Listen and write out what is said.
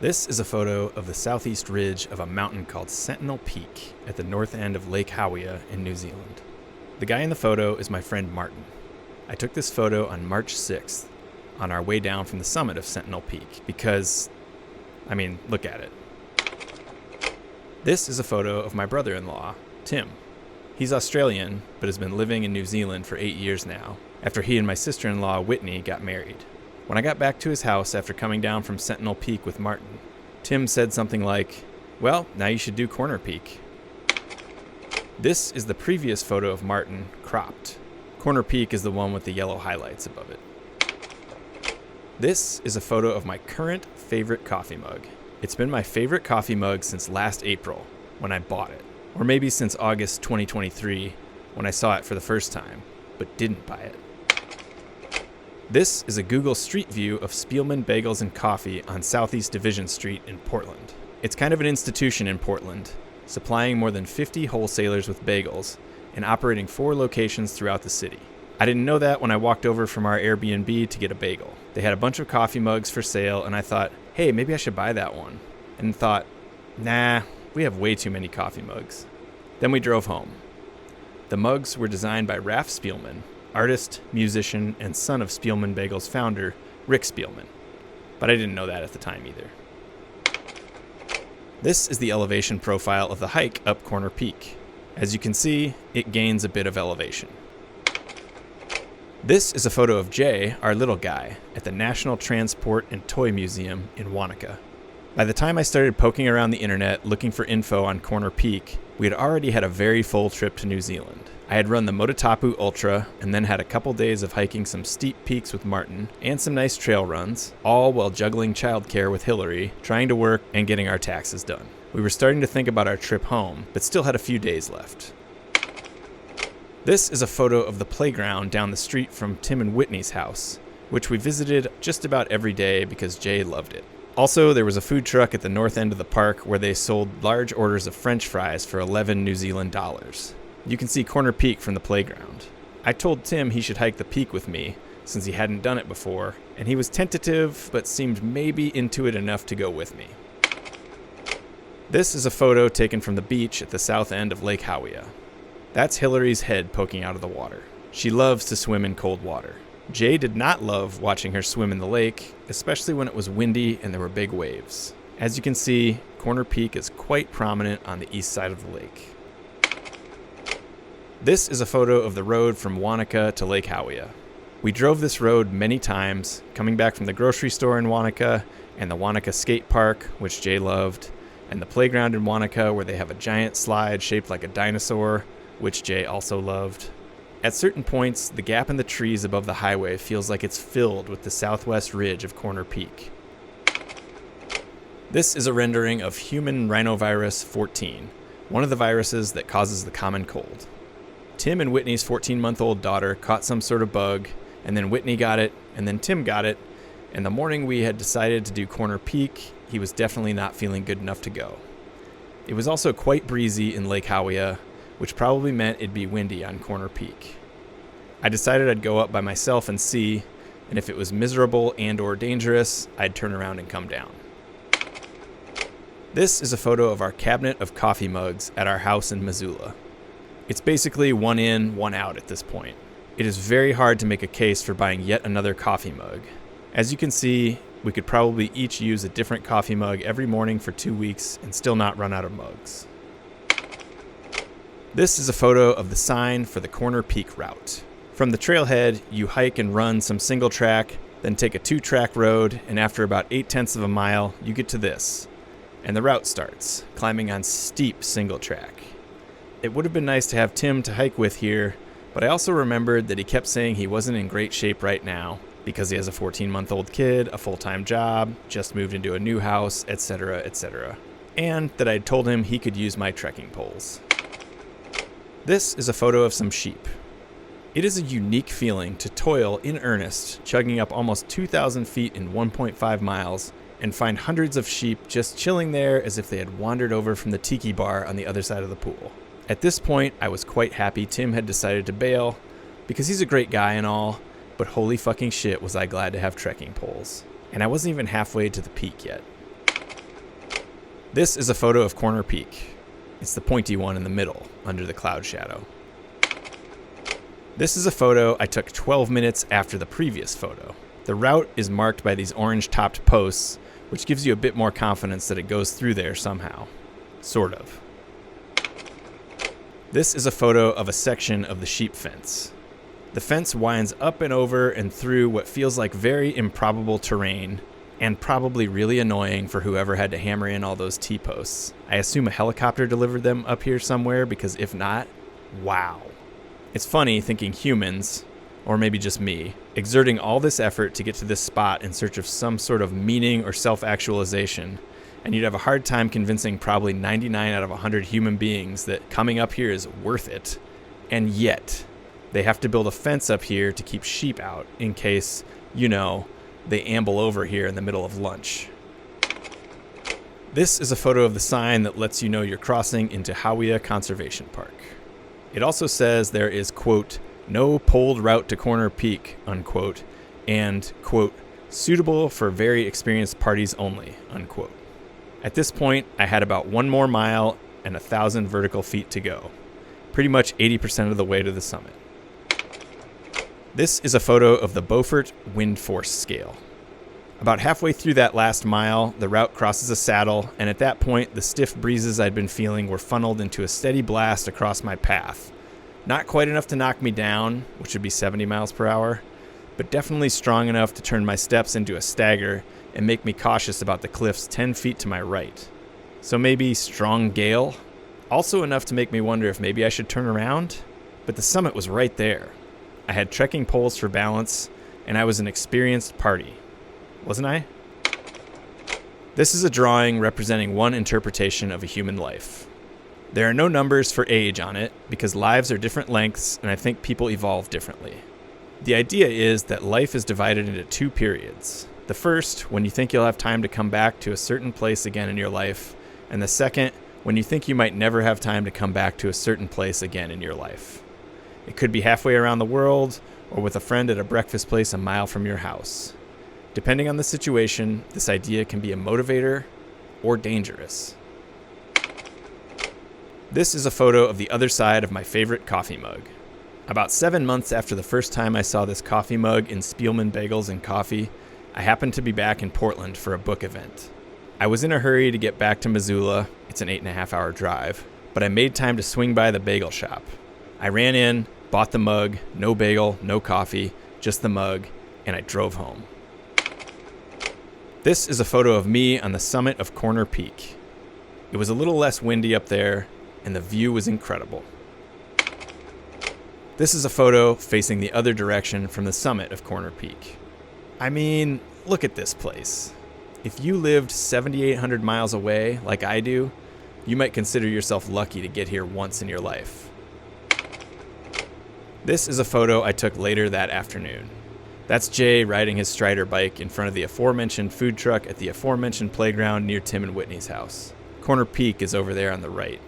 This is a photo of the southeast ridge of a mountain called Sentinel Peak at the north end of Lake Howea in New Zealand. The guy in the photo is my friend Martin. I took this photo on March 6th on our way down from the summit of Sentinel Peak because, look at it. This is a photo of my brother-in-law, Tim. He's Australian, but has been living in New Zealand for 8 years now, after he and my sister-in-law, Whitney, got married. When I got back to his house after coming down from Sentinel Peak with Martin, Tim said something like, "Well, now you should do Corner Peak." This is the previous photo of Martin, cropped. Corner Peak is the one with the yellow highlights above it. This is a photo of my current favorite coffee mug. It's been my favorite coffee mug since last April, when I bought it. Or maybe since August 2023, when I saw it for the first time, but didn't buy it. This is a Google Street View of Spielman Bagels and Coffee on Southeast Division Street in Portland. It's kind of an institution in Portland, supplying more than 50 wholesalers with bagels and operating 4 locations throughout the city. I didn't know that when I walked over from our Airbnb to get a bagel. They had a bunch of coffee mugs for sale, and I thought, hey, maybe I should buy that one. And thought, nah, we have way too many coffee mugs. Then we drove home. The mugs were designed by Raph Spielman, artist, musician, and son of Spielman Bagels founder, Rick Spielman. But I didn't know that at the time either. This is the elevation profile of the hike up Corner Peak. As you can see, it gains a bit of elevation. This is a photo of Jay, our little guy, at the National Transport and Toy Museum in Wanaka. By the time I started poking around the internet looking for info on Corner Peak, we had already had a very full trip to New Zealand. I had run the Motatapu Ultra and then had a couple days of hiking some steep peaks with Martin and some nice trail runs, all while juggling childcare with Hillary, trying to work and getting our taxes done. We were starting to think about our trip home, but still had a few days left. This is a photo of the playground down the street from Tim and Whitney's house, which we visited just about every day because Jay loved it. Also, there was a food truck at the north end of the park where they sold large orders of French fries for 11 New Zealand dollars. You can see Corner Peak from the playground. I told Tim he should hike the peak with me, since he hadn't done it before, and he was tentative, but seemed maybe into it enough to go with me. This is a photo taken from the beach at the south end of Lake Howea. That's Hillary's head poking out of the water. She loves to swim in cold water. Jay did not love watching her swim in the lake, especially when it was windy and there were big waves. As you can see, Corner Peak is quite prominent on the east side of the lake. This is a photo of the road from Wanaka to Lake Howea. We drove this road many times, coming back from the grocery store in Wanaka, and the Wanaka skate park, which Jay loved, and the playground in Wanaka where they have a giant slide shaped like a dinosaur, which Jay also loved. At certain points, the gap in the trees above the highway feels like it's filled with the southwest ridge of Corner Peak. This is a rendering of human rhinovirus 14, one of the viruses that causes the common cold. Tim and Whitney's 14-month-old daughter caught some sort of bug, and then Whitney got it, and then Tim got it, and the morning we had decided to do Corner Peak, he was definitely not feeling good enough to go. It was also quite breezy in Lake Howea, which probably meant it'd be windy on Corner Peak. I decided I'd go up by myself and see, and if it was miserable and or dangerous, I'd turn around and come down. This is a photo of our cabinet of coffee mugs at our house in Missoula. It's basically one in, one out at this point. It is very hard to make a case for buying yet another coffee mug. As you can see, we could probably each use a different coffee mug every morning for 2 weeks and still not run out of mugs. This is a photo of the sign for the Corner Peak route. From the trailhead, you hike and run some single track, then take a 2-track road, and after about 0.8 of a mile, you get to this. And the route starts, climbing on steep single track. It would have been nice to have Tim to hike with here, but I also remembered that he kept saying he wasn't in great shape right now because he has a 14-month-old kid, a full-time job, just moved into a new house, etc., etc. And that I'd told him he could use my trekking poles. This is a photo of some sheep. It is a unique feeling to toil in earnest, chugging up almost 2,000 feet in 1.5 miles, and find hundreds of sheep just chilling there as if they had wandered over from the tiki bar on the other side of the pool. At this point, I was quite happy Tim had decided to bail, because he's a great guy and all, but holy fucking shit was I glad to have trekking poles. And I wasn't even halfway to the peak yet. This is a photo of Corner Peak. It's the pointy one in the middle, under the cloud shadow. This is a photo I took 12 minutes after the previous photo. The route is marked by these orange-topped posts, which gives you a bit more confidence that it goes through there somehow. Sort of. This is a photo of a section of the sheep fence. The fence winds up and over and through what feels like very improbable terrain, and probably really annoying for whoever had to hammer in all those T-posts. I assume a helicopter delivered them up here somewhere, because if not, wow. It's funny thinking humans, or maybe just me, exerting all this effort to get to this spot in search of some sort of meaning or self-actualization, and you'd have a hard time convincing probably 99 out of 100 human beings that coming up here is worth it. And yet, they have to build a fence up here to keep sheep out in case, they amble over here in the middle of lunch. This is a photo of the sign that lets you know you're crossing into Hawea Conservation Park. It also says there is, quote, no poled route to Corner Peak, unquote, and, quote, suitable for very experienced parties only, unquote. At this point, I had about 1 more mile and 1,000 vertical feet to go, pretty much 80% of the way to the summit. This is a photo of the Beaufort Wind Force Scale. About halfway through that last mile, the route crosses a saddle, and at that point, the stiff breezes I'd been feeling were funneled into a steady blast across my path. Not quite enough to knock me down, which would be 70 miles per hour, but definitely strong enough to turn my steps into a stagger and make me cautious about the cliffs 10 feet to my right. So maybe strong gale? Also enough to make me wonder if maybe I should turn around? But the summit was right there. I had trekking poles for balance, and I was an experienced party. Wasn't I? This is a drawing representing one interpretation of a human life. There are no numbers for age on it, because lives are different lengths, and I think people evolve differently. The idea is that life is divided into 2 periods. The first, when you think you'll have time to come back to a certain place again in your life, and the second, when you think you might never have time to come back to a certain place again in your life. It could be halfway around the world, or with a friend at a breakfast place a mile from your house. Depending on the situation, this idea can be a motivator or dangerous. This is a photo of the other side of my favorite coffee mug. About 7 months after the first time I saw this coffee mug in Spielman Bagels and Coffee, I happened to be back in Portland for a book event. I was in a hurry to get back to Missoula, it's an 8.5-hour drive, but I made time to swing by the bagel shop. I ran in, bought the mug, no bagel, no coffee, just the mug, and I drove home. This is a photo of me on the summit of Corner Peak. It was a little less windy up there, and the view was incredible. This is a photo facing the other direction from the summit of Corner Peak. I mean, look at this place. If you lived 7,800 miles away, like I do, you might consider yourself lucky to get here once in your life. This is a photo I took later that afternoon. That's Jay riding his Strider bike in front of the aforementioned food truck at the aforementioned playground near Tim and Whitney's house. Corner Peak is over there on the right.